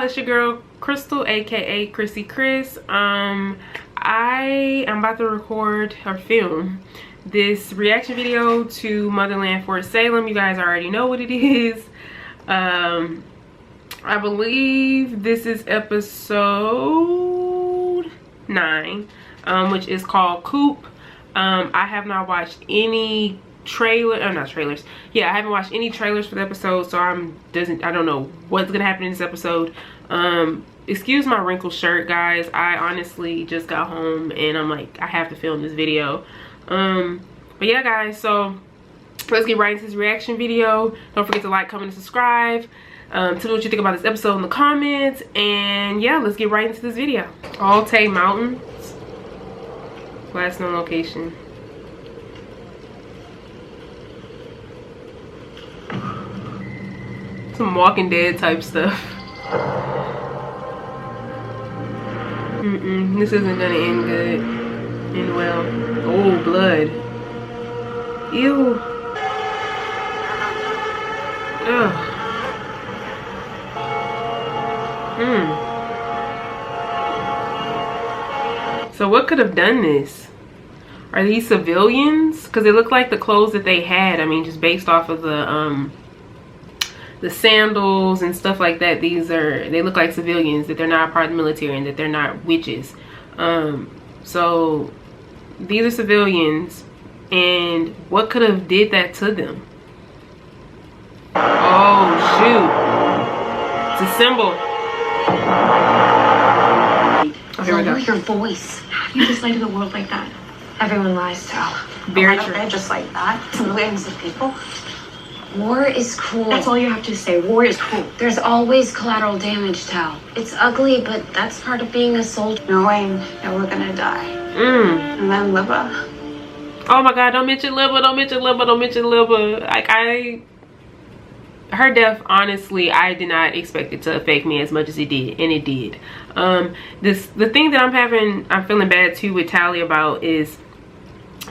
it's your girl Crystal, aka Chrissy Chris. I am about to record or film this reaction video to Motherland for Salem. You guys already know what it is. I believe this is episode 9, which is called Coup. I have not watched any I haven't watched any trailers for the episode, so I don't know what's gonna happen in this episode. Excuse my wrinkled shirt, guys. I honestly just got home and I'm like, I have to film this video. But yeah, guys, so let's get right into this reaction video. Don't forget to like, comment, and subscribe. Tell me what you think about this episode in the comments, and yeah, let's get right into this video. Altai Mountains, last known location. Some Walking Dead type stuff. This isn't gonna end good. End well. Oh, blood. Ew. Ugh. So what could have done this? Are these civilians? Because they look like the clothes that they had. I mean, just based off of the sandals and stuff like that. They look like civilians, that they're not part of the military and that they're not witches. So these are civilians, and what could have did that to them? Oh shoot, it's a symbol. Oh, here we go. Your voice. How do you just lie to the world like that? Everyone lies, Tal. Very true. Just like that to millions of people. War is cool. That's all you have to say. War is cool. There's always collateral damage, Tal. It's ugly, but that's part of being a soldier. Knowing that we're gonna die. And then Libba. Oh my God! Don't mention Libba. Don't mention Libba. Don't mention Libba. Like her death, honestly, I did not expect it to affect me as much as it did, and it did. The thing that I'm feeling bad too with Tally about is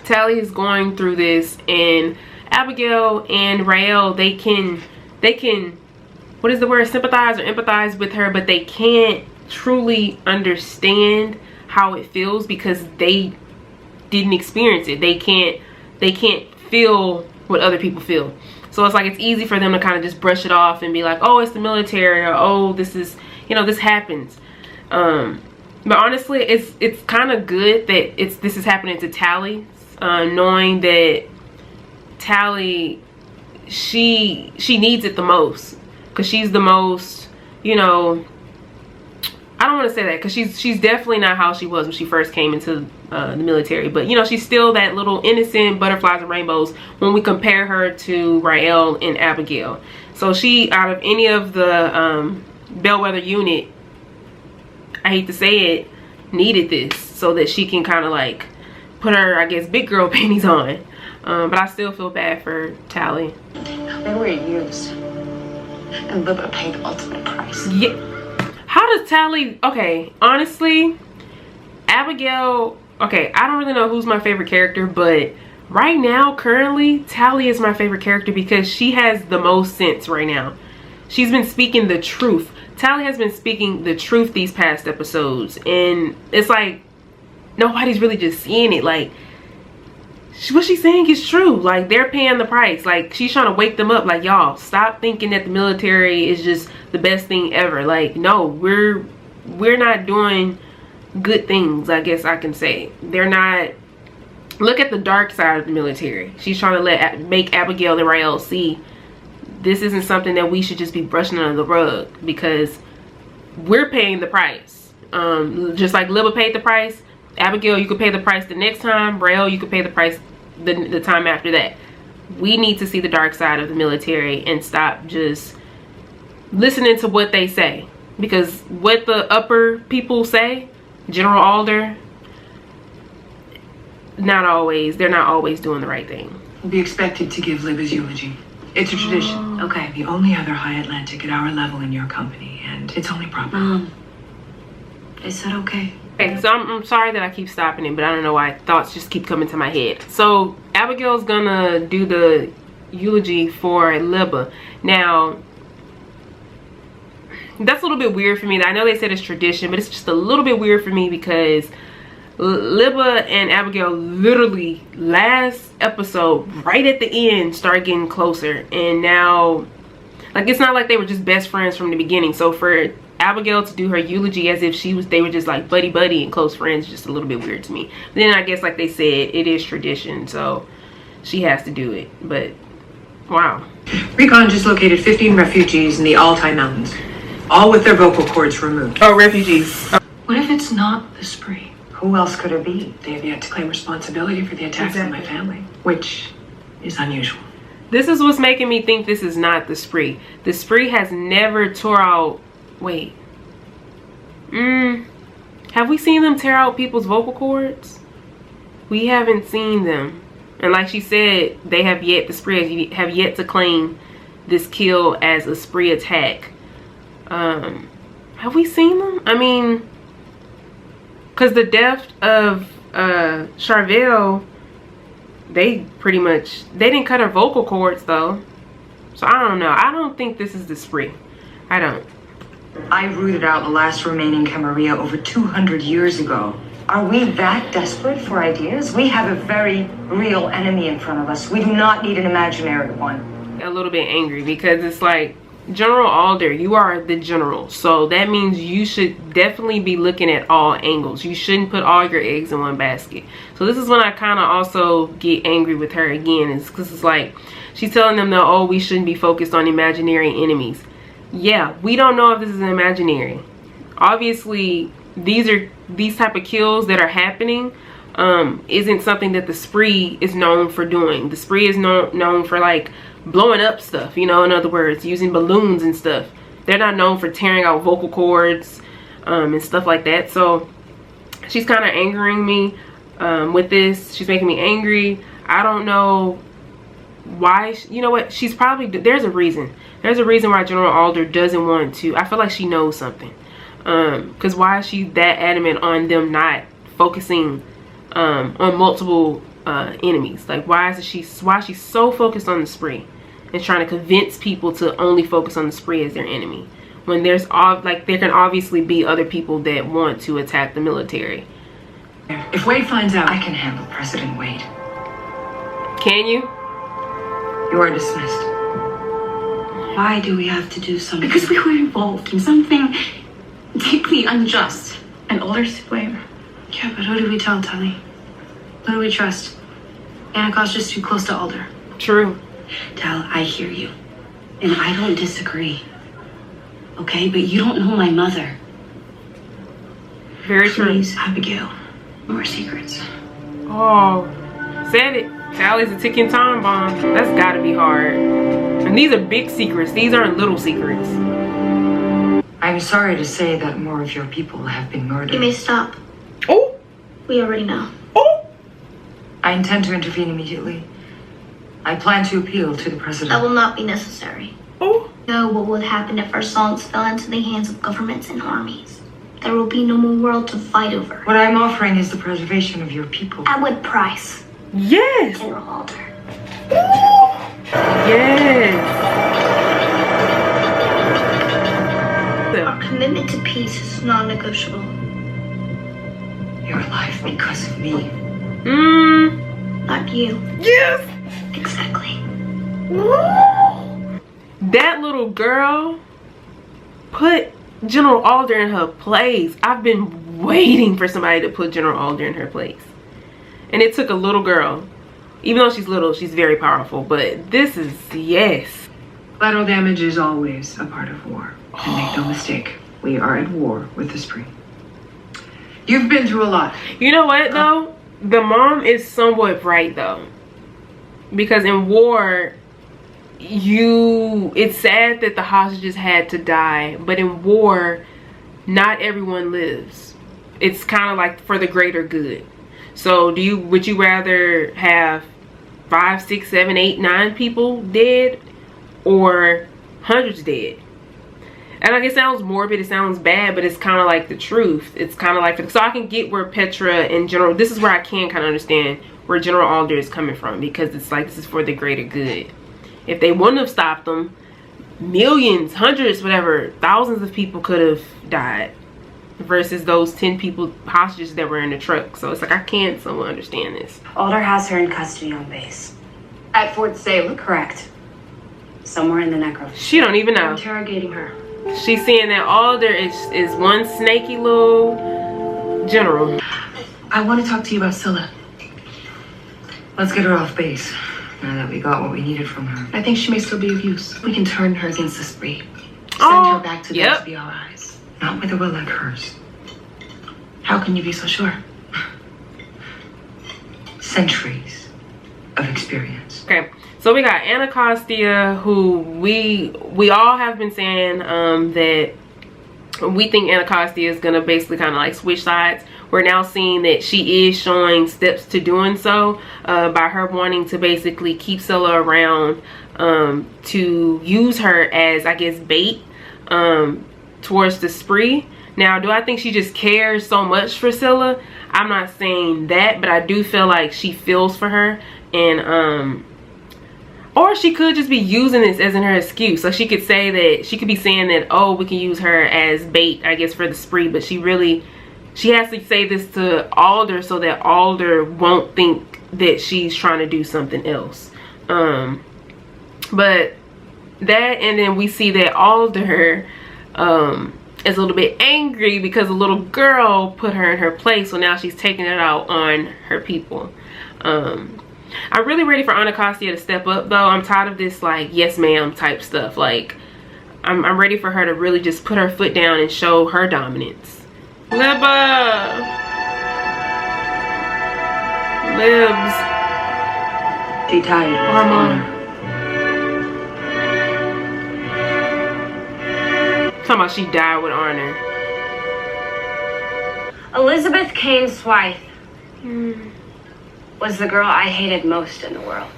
Tally is going through this, and Abigail and Rael, they can what is the word, sympathize or empathize with her, but they can't truly understand how it feels because they didn't experience it. They can't feel what other people feel. So it's like it's easy for them to kind of just brush it off and be like, oh, it's the military, or oh, this is, you know, this happens. But honestly, it's kind of good that this is happening to Tally, knowing that Tally, she needs it the most, because she's the most, you know, I don't want to say that because she's definitely not how she was when she first came into the military, but you know, she's still that little innocent butterflies and rainbows when we compare her to Rael and Abigail. So she, out of any of the Bellweather unit, I hate to say it, needed this so that she can kind of like put her, I guess, big girl panties on. But I still feel bad for Tally. They were used, and Libba paid the ultimate price. Yeah. How does Tally? Okay, honestly, Abigail. Okay, I don't really know who's my favorite character, but right now, currently, Tally is my favorite character because she has the most sense right now. She's been speaking the truth. Tally has been speaking the truth these past episodes, and it's like nobody's really just seeing it. Like, what she's saying is true. Like, they're paying the price. Like, she's trying to wake them up. Like, y'all, stop thinking that the military is just the best thing ever. Like, no, we're not doing good things, I guess I can say. They're not. Look at the dark side of the military. She's trying to make Abigail and Rael see this isn't something that we should just be brushing under the rug, because we're paying the price. Just like Libba paid the price, Abigail, you could pay the price the next time. Rael, you could pay the price the time after that. We need to see the dark side of the military and stop just listening to what they say, because what the upper people say, General Alder, they're not always doing the right thing. We'll be expected to give Libba's eulogy. It's a tradition. Okay. The only other high Atlantic at our level in your company, and it's only proper. They said okay. Okay, so I'm sorry that I keep stopping it, but I don't know why thoughts just keep coming to my head. So Abigail's gonna do the eulogy for Libba. Now, that's a little bit weird for me. I know they said it's tradition, but it's just a little bit weird for me because Libba and Abigail literally last episode, right at the end, started getting closer. And now, like, it's not like they were just best friends from the beginning. So for Abigail to do her eulogy as if they were just like buddy and close friends, just a little bit weird to me. But then I guess, like they said, it is tradition, so she has to do it. But wow. Recon just located 15 refugees in the Altai Mountains, all with their vocal cords removed. Oh, refugees. What if it's not the spree? Who else could it be? They have yet to claim responsibility for the attacks on my family, which is unusual. This is what's making me think this is not the spree. The spree has never tore out... Wait. Have we seen them tear out people's vocal cords? We haven't seen them. And like she said, they have yet, the spree have yet to claim this kill as a spree attack. Have we seen them? I mean, because the death of Charvel, they pretty much, they didn't cut her vocal cords though. So I don't know. I don't think this is the spree. I don't. I rooted out the last remaining Camarilla over 200 years ago. Are we that desperate for ideas? We have a very real enemy in front of us. We do not need an imaginary one. A little bit angry because it's like, General Alder, you are the general. So that means you should definitely be looking at all angles. You shouldn't put all your eggs in one basket. So this is when I kind of also get angry with her again. Is because it's like, she's telling them that, oh, we shouldn't be focused on imaginary enemies. Yeah, we don't know if this is imaginary. Obviously, these type of kills that are happening isn't something that the spree is known for doing. The spree is known for like blowing up stuff, you know, in other words, using balloons and stuff. They're not known for tearing out vocal cords and stuff like that. So she's kind of angering me with this. She's making me angry. I don't know why. You know what, she's probably, there's a reason why General Alder doesn't want to. I feel like she knows something, because why is she that adamant on them not focusing on multiple enemies? Like, why is she so focused on the spree and trying to convince people to only focus on the spree as their enemy, when there's like there can obviously be other people that want to attack the military? If Wade finds out, I can handle President Wade. Can you? You are dismissed. Why do we have to do something? Because we were involved in something deeply unjust. And Alder's to blame. Yeah, but who do we tell, Tully? Who do we trust? Anacostia's too close to Alder. True. Tal, I hear you. And I don't disagree. Okay, but you don't know my mother. Very true. Please, Abigail, more secrets. Oh, said it. Sally's a ticking time bomb. That's gotta be hard. And these are big secrets. These aren't little secrets. I'm sorry to say that more of your people have been murdered. You may stop. Oh. We already know. Oh. I intend to intervene immediately. I plan to appeal to the president. That will not be necessary. Oh. Know what would happen if our songs fell into the hands of governments and armies. There will be no more world to fight over. What I'm offering is the preservation of your people. At what price? Yes. General Alder. Yes. Our commitment to peace is non-negotiable. You're alive because of me. Not you. Yes. Exactly. That little girl put General Alder in her place. I've been waiting for somebody to put General Alder in her place. And it took a little girl. Even though she's little, she's very powerful. But this is, yes. Collateral damage is always a part of war. And make no mistake, we are at war with the spree. You've been through a lot. You know what, though? The mom is somewhat right, though. Because in war, it's sad that the hostages had to die. But in war, not everyone lives. It's kind of like for the greater good. So would you rather have 5, 6, 7, 8, 9 people dead, or hundreds dead? And like, it sounds morbid, it sounds bad, but it's kind of like the truth. It's kind of like, so I can get where Petra and General, this is where I can kind of understand where General Alder is coming from, because it's like, this is for the greater good. If they wouldn't have stopped them, millions, hundreds, whatever, thousands of people could have died versus those 10 people hostages that were in the truck. So it's like, I can't somewhat understand this. Alder has her in custody on base. At Fort Salem. Correct. Somewhere in the necro. She don't even know. Interrogating her. She's saying that Alder is one snaky little general. I want to talk to you about Scylla. Let's get her off base, now that we got what we needed from her. I think she may still be of use. We can turn her against the spree. Send Oh, her back to them yep. to be our eyes. Not with a will like hers. How can you be so sure? Centuries of experience. Okay, so we got Anacostia, who we all have been saying that we think Anacostia is gonna basically kind of like switch sides. We're now seeing that she is showing steps to doing so by her wanting to basically keep Scylla around to use her as, I guess, bait towards the spree. Now, do I think she just cares so much for Scylla? I'm not saying that, but I do feel like she feels for her, and or she could just be using this as in her excuse. So she could say that, she could be saying that, oh, we can use her as bait, I guess, for the spree, but she has to say this to Alder so that Alder won't think that she's trying to do something else. But that, and then we see that Alder is a little bit angry because a little girl put her in her place, so now she's taking it out on her people. I'm really ready for Anacostia to step up, though. I'm tired of this like yes ma'am type stuff. Like I'm ready for her to really just put her foot down and show her dominance. Libs. She died. Hormone. Talking about she died with honor. Elizabeth Kane Swythe was the girl I hated most in the world.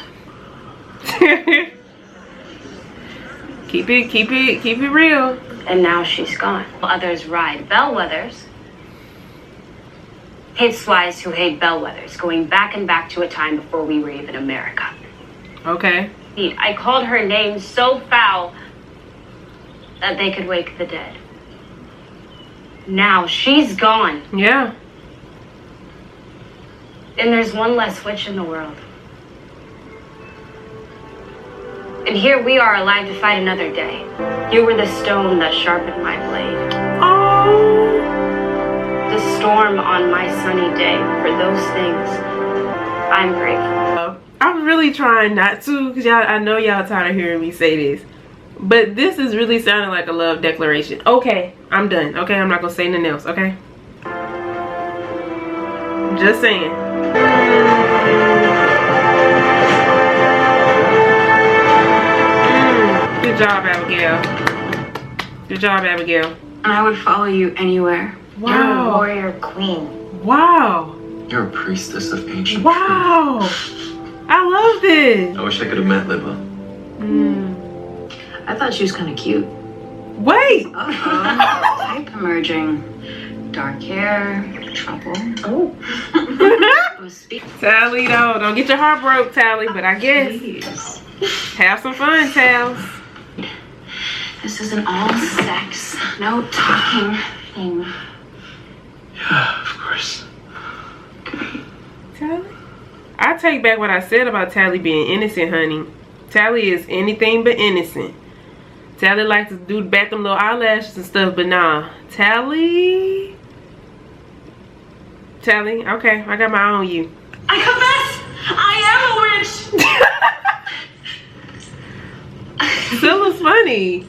keep it real. And now she's gone. Others ride bellwethers. Hate Swythes who hate bellwethers, going back and back to a time before we were even America. Okay. I called her name so foul that they could wake the dead. Now she's gone. Yeah. And there's one less witch in the world. And here we are, alive to fight another day. You were the stone that sharpened my blade. Oh. The storm on my sunny day. For those things, I'm grateful. I'm really trying not to, because y'all, I know y'all tired of hearing me say this. But this is really sounding like a love declaration. Okay, I'm done. Okay, I'm not going to say nothing else, okay? Just saying. Good job, Abigail. Good job, Abigail. I would follow you anywhere. Wow. You're a warrior queen. Wow. You're a priestess of ancient Wow. I love this. truth. I wish I could have met Libba. I thought she was kind of cute. Wait. Type emerging. Dark hair, trouble. Oh. Tally, though. Don't get your heart broke, Tally, but I guess. Jeez. Have some fun, Tals. This is an all sex, no talking thing. Yeah, of course. Tally? I take back what I said about Tally being innocent, honey. Tally is anything but innocent. Tally likes to do back them little eyelashes and stuff, but nah. Tally, okay, I got my eye on you. I confess, I am a witch. Scylla's funny.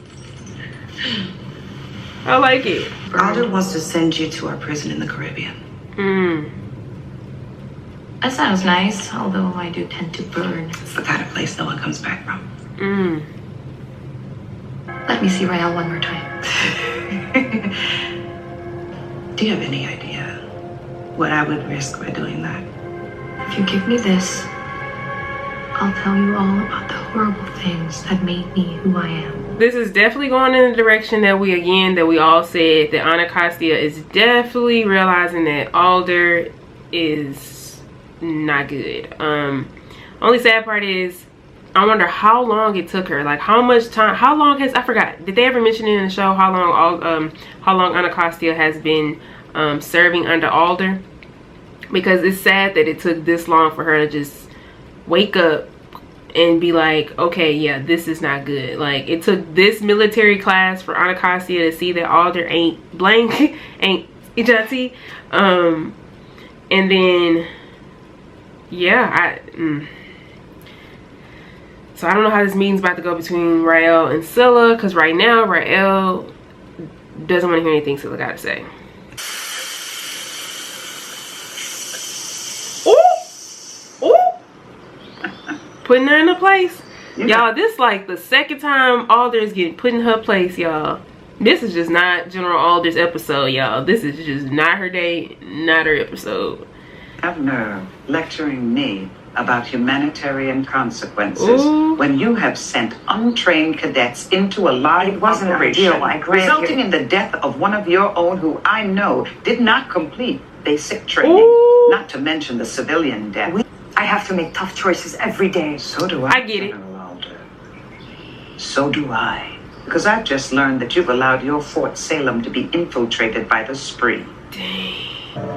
I like it. Alder wants to send you to our prison in the Caribbean. That sounds nice, although I do tend to burn. It's the kind of place no one comes back from. Let me see Rael one more time. Do you have any idea what I would risk by doing that? If you give me this, I'll tell you all about the horrible things that made me who I am. This is definitely going in the direction that we all said, that Anacostia is definitely realizing that Alder is not good. Only sad part is I wonder how long it took her. Like how much time, how long has, I forgot, did they ever mention it in the show how long Anacostia has been serving under Alder? Because it's sad that it took this long for her to just wake up and be like, okay, yeah, this is not good. Like it took this military class for Anacostia to see that Alder ain't blank, ain't Ijati. And then yeah, so I don't know how this meeting's about to go between Rael and Scylla, because right now Rael doesn't want to hear anything Scylla got to say. Ooh! Ooh! Putting her in a place. Y'all, this like the second time Alder is getting put in her place, y'all. This is just not General Alder's episode, y'all. This is just not her day, not her episode. Governor lecturing me about humanitarian consequences when you have sent untrained cadets into a live operation, resulting in the death of one of your own who I know did not complete basic training, not to mention the civilian death. I have to make tough choices every day. So do I. I get it. General Alder. So do I. Because I've just learned that you've allowed your Fort Salem to be infiltrated by the Spree. Dang.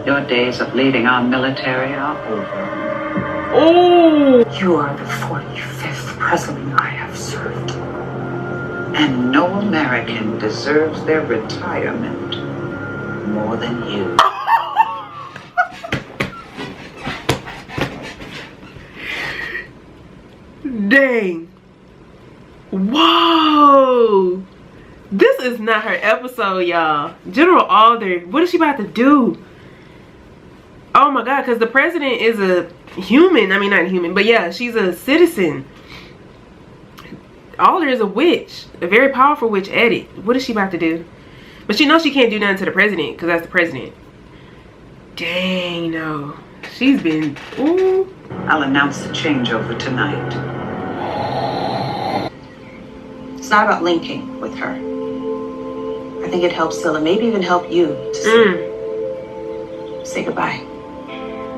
Your days of leading our military are over. Oh! You are the 45th president I have served. And no American deserves their retirement more than you. Dang. Whoa. This is not her episode, y'all. General Alder, what is she about to do? Oh my god, because the president is a human. I mean, not human, but yeah, she's a citizen. Alder is a witch, a very powerful witch at it. What is she about to do? But she knows she can't do nothing to the president because that's the president. Dang, no. She's been, ooh. I'll announce the changeover tonight. It's not about linking with her. I think it helps Scylla, maybe even help you to say goodbye.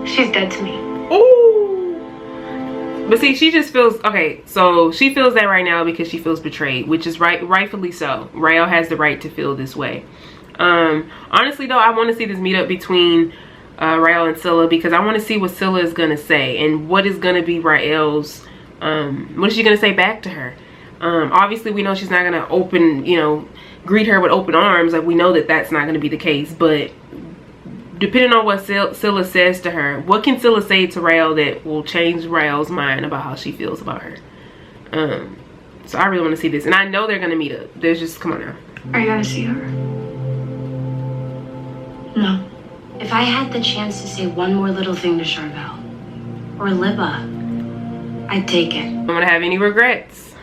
She's dead to me. Ooh. But see, she just feels, okay, so she feels that right now because she feels betrayed, which is rightfully so. Rael has the right to feel this way. Honestly though, I want to see this meetup between Rael and Scylla, because I want to see what Scylla is going to say and what is going to be Rael's, what is she going to say back to her? Obviously we know she's not going to open, you know, greet her with open arms. Like we know that that's not going to be the case, but depending on what Scylla says to her, what can Scylla say to Rael that will change Rael's mind about how she feels about her? So I really want to see this, and I know they're going to meet up. There's just, come on now. Are you gonna see her? No. If I had the chance to say one more little thing to Charvel or Libba, I'd take it. I'm going to have any regrets.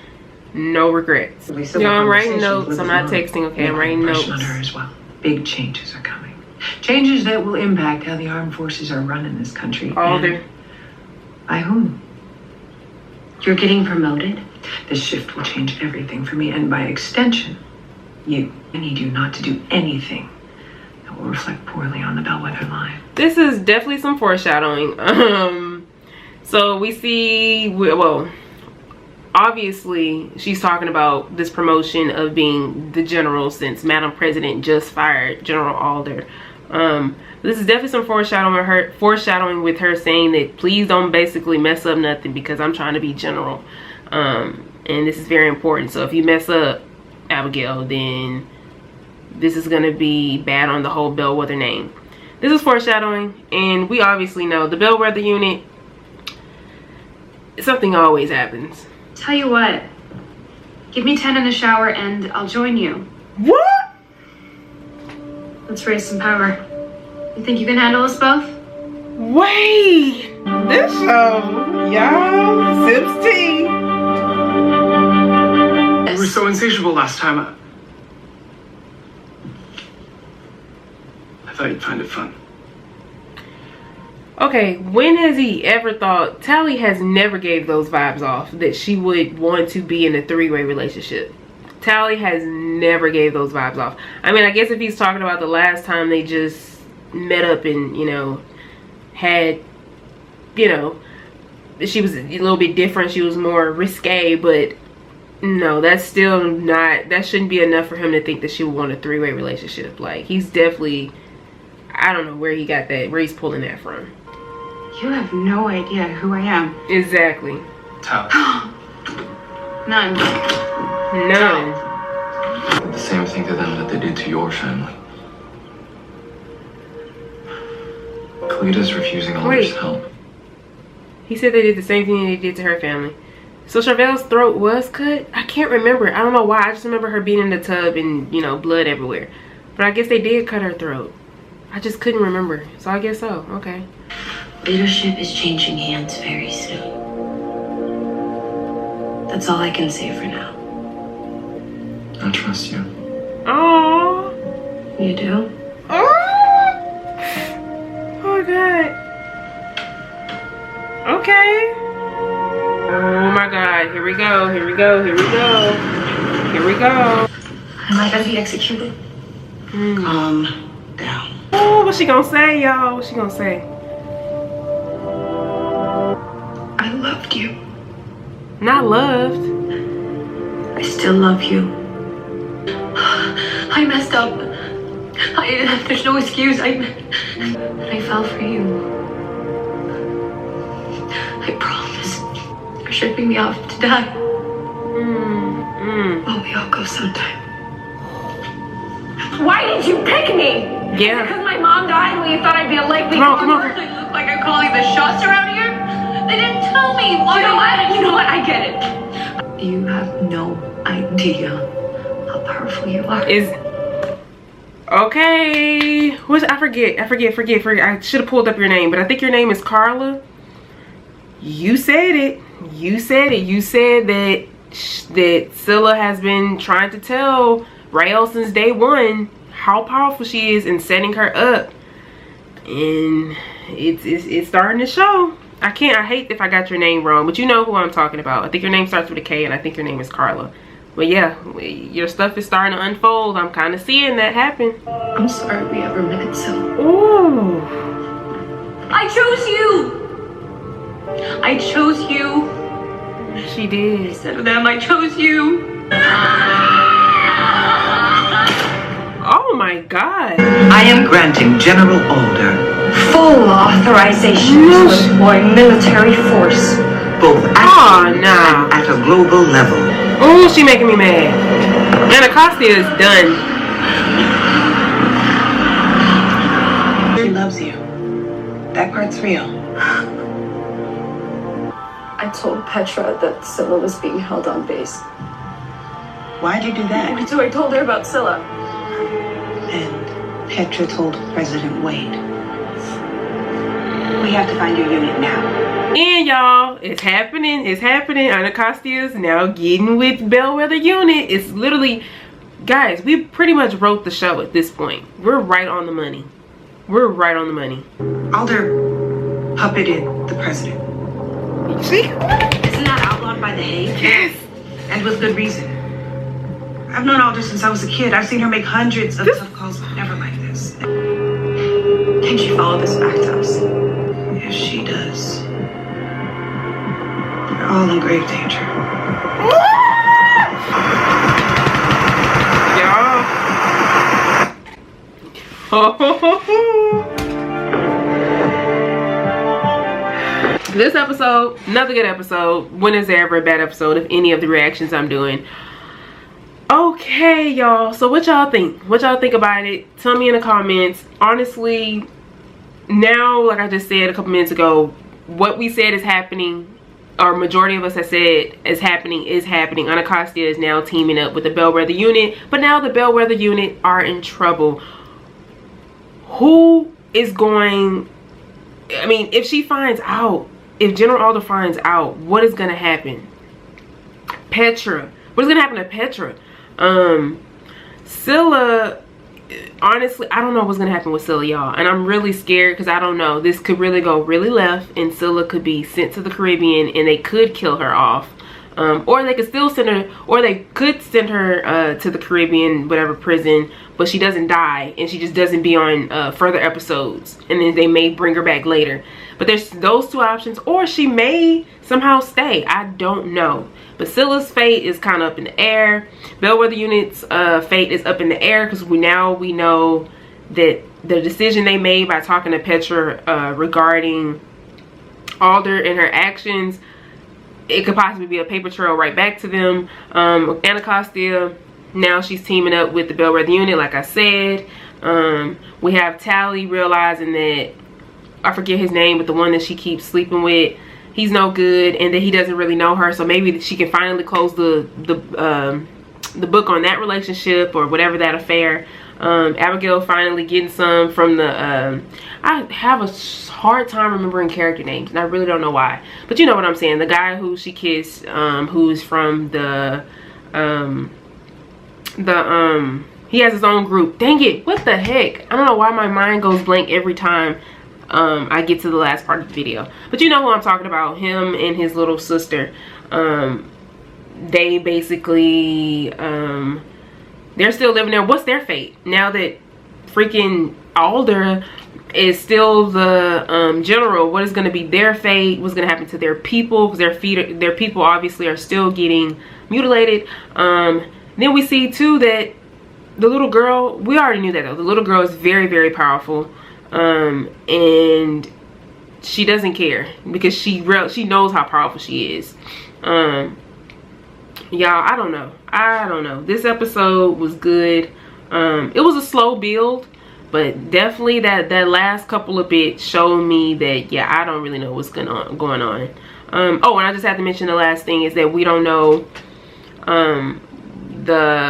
No regrets. You know, I'm writing notes. I'm not texting, okay? I'm writing notes. On her as well. Big changes are coming. Changes that will impact how the armed forces are run in this country. Alder. By whom? You're getting promoted? This shift will change everything for me, and by extension, you. I need you not to do anything that will reflect poorly on the Bellweather line. This is definitely some foreshadowing. So we see, well, obviously she's talking about this promotion of being the general since Madam President just fired General Alder. This is definitely some foreshadowing with her saying that please don't basically mess up nothing because I'm trying to be general. And this is very important. So if you mess up, Abigail, then this is gonna be bad on the whole Bellweather name. This is foreshadowing, and we obviously know the Bellweather unit, something always happens. Tell you what, give me 10 in the shower and I'll join you. What? Let's raise some power. You think you can handle us both? Wait, this show, y'all, sips tea. You were so insatiable last time. I thought you'd find it fun. Okay, when has he ever thought, Tally has never gave those vibes off that she would want to be in a three-way relationship. Tally has never gave those vibes off. I mean, I guess if he's talking about the last time they just met up and, you know, had, you know, she was a little bit different. She was more risque, but no, that's still not, that shouldn't be enough for him to think that she would want a three-way relationship. Like, he's definitely, I don't know where he got that, where he's pulling that from. You have no idea who I am. Exactly. Tao. None. The same thing to them that they did to your family. Kalita's refusing all this help. He said they did the same thing they did to her family. So Charvel's throat was cut? I can't remember. I don't know why. I just remember her being in the tub and, you know, blood everywhere. But I guess they did cut her throat. I just couldn't remember. So I guess so. Okay. Leadership is changing hands very soon. That's all I can say for now. I trust you. Aww. You do? Oh God. Okay. Oh my God. Here we go. Here we go. Here we go. Here we go. Am I gonna be executed? Calm down. Oh, what's she gonna say, y'all? What's she gonna say? I loved you. Not loved. I still love you. I messed up. There's no excuse. I fell for you. I promise. You're shipping me off to die. Oh, we all go sometime. Why did you pick me? Yeah. Because my mom died when you thought I'd be a likely Come on. I look like I'm calling the shots around here? They didn't tell me. Why? You know what? I get it. You have no idea how powerful you are. Is okay. What's I forget. I should have pulled up your name, but I think your name is Carla. You said it. You said that Scylla has been trying to tell Rael since day one how powerful she is and setting her up, and it's starting to show. I hate if I got your name wrong, but you know who I'm talking about. I think your name starts with a K, and I think your name is Carla. But yeah, your stuff is starting to unfold. I'm kind of seeing that happen. I'm sorry we ever met, so. Ooh. I chose you. I chose you. She did. Instead of them, I chose you. Oh my God. I am granting general order. Full authorization to employ military force. Both at and at a global level. Oh, she making me mad. Anacostia is done. She loves you. That part's real. I told Petra that Scylla was being held on base. Why'd you do that? So I told her about Scylla. And Petra told President Wade. We have to find your unit now. And y'all, it's happening. Anacostia is now getting with Bellweather unit. It's literally, guys, we pretty much wrote the show at this point. We're right on the money. Alder puppeted the president. See? Isn't that outlawed by the Hague? Yes, and with good reason. I've known Alder since I was a kid. I've seen her make hundreds of tough calls, but never like this. Can she follow this back to us? If she does, we're all in grave danger. This episode, another good episode. When is there ever a bad episode of any of the reactions I'm doing? Okay, y'all, so what y'all think? What y'all think about it? Tell me in the comments. Honestly, now, like I just said a couple minutes ago, what we said is happening, or majority of us have said is happening. Anacostia is now teaming up with the Bellweather unit, but now the Bellweather unit are in trouble. Who is going, I mean, if she finds out, if General Alder finds out, what is gonna happen? Petra, what is gonna happen to Petra? Scylla, honestly, I don't know what's gonna happen with Scylla, y'all, and I'm really scared because I don't know. This could really go really left, and Scylla could be sent to the Caribbean, and they could kill her off, or they could still send her, or they could send her to the Caribbean, whatever prison, but she doesn't die, and she just doesn't be on further episodes, and then they may bring her back later. But there's those two options, or she may somehow stay. I don't know. But Scylla's fate is kind of up in the air. Bellweather unit's fate is up in the air, because we know that the decision they made by talking to Petra regarding Alder and her actions, it could possibly be a paper trail right back to them. Anacostia, now she's teaming up with the Bellweather unit, like I said. We have Tally realizing that, I forget his name, but the one that she keeps sleeping with, he's no good, and that he doesn't really know her, so maybe she can finally close the book on that relationship, or whatever that affair. Abigail finally getting some from the I have a hard time remembering character names, and I really don't know why, but you know what I'm saying. The guy who she kissed, who's from he has his own group. Dang it, what the heck? I don't know why my mind goes blank every time I get to the last part of the video, but you know who I'm talking about. Him and his little sister, they basically they're still living there. What's their fate now that freaking Alder is still the general? What is going to be their fate? What's going to happen to their people? Because their people obviously are still getting mutilated. Then we see too that the little girl, we already knew that though, the little girl is very, very powerful, and she doesn't care, because she knows how powerful she is. Y'all, I don't know. This episode was good. It was a slow build, but definitely that last couple of bits showed me that, yeah, I don't really know what's going on. Oh, and I just have to mention the last thing is that we don't know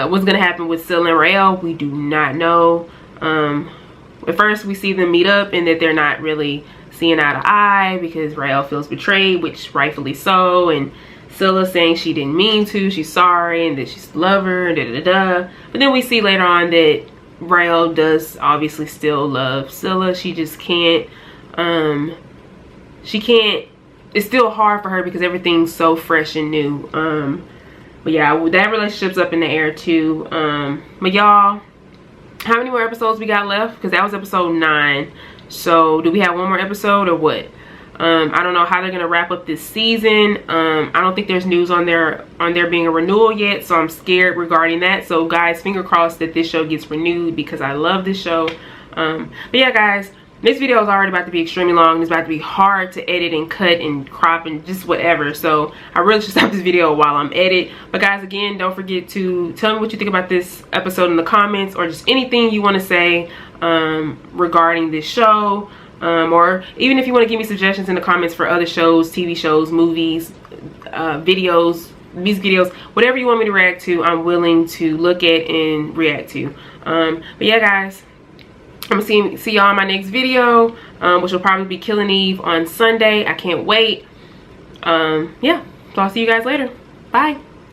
what's gonna happen with Scylla and Rael. We do not know. At first we see them meet up, and that they're not really seeing eye to eye, because Rael feels betrayed, which rightfully so, and Scylla saying she didn't mean to, she's sorry, and that she's love her, But then we see later on that Rael does obviously still love Scylla. She just can't, it's still hard for her because everything's so fresh and new. But yeah, that relationship's up in the air too. But y'all, how many more episodes we got left? Because that was episode 9. So do we have one more episode or what? I don't know how they're gonna wrap up this season. I don't think there's news on there being a renewal yet, so I'm scared regarding that. So guys, finger crossed that this show gets renewed, because I love this show. But yeah guys, this video is already about to be extremely long. It's about to be hard to edit and cut and crop and just whatever, so I really should stop this video while I'm edit. But guys, again, don't forget to tell me what you think about this episode in the comments, or just anything you want to say regarding this show. Or even if you want to give me suggestions in the comments for other shows, TV shows, movies, videos, music videos, whatever you want me to react to, I'm willing to look at and react to. But yeah guys, I'm gonna see y'all in my next video, which will probably be Killing Eve on Sunday. I can't wait. Yeah, so I'll see you guys later. Bye.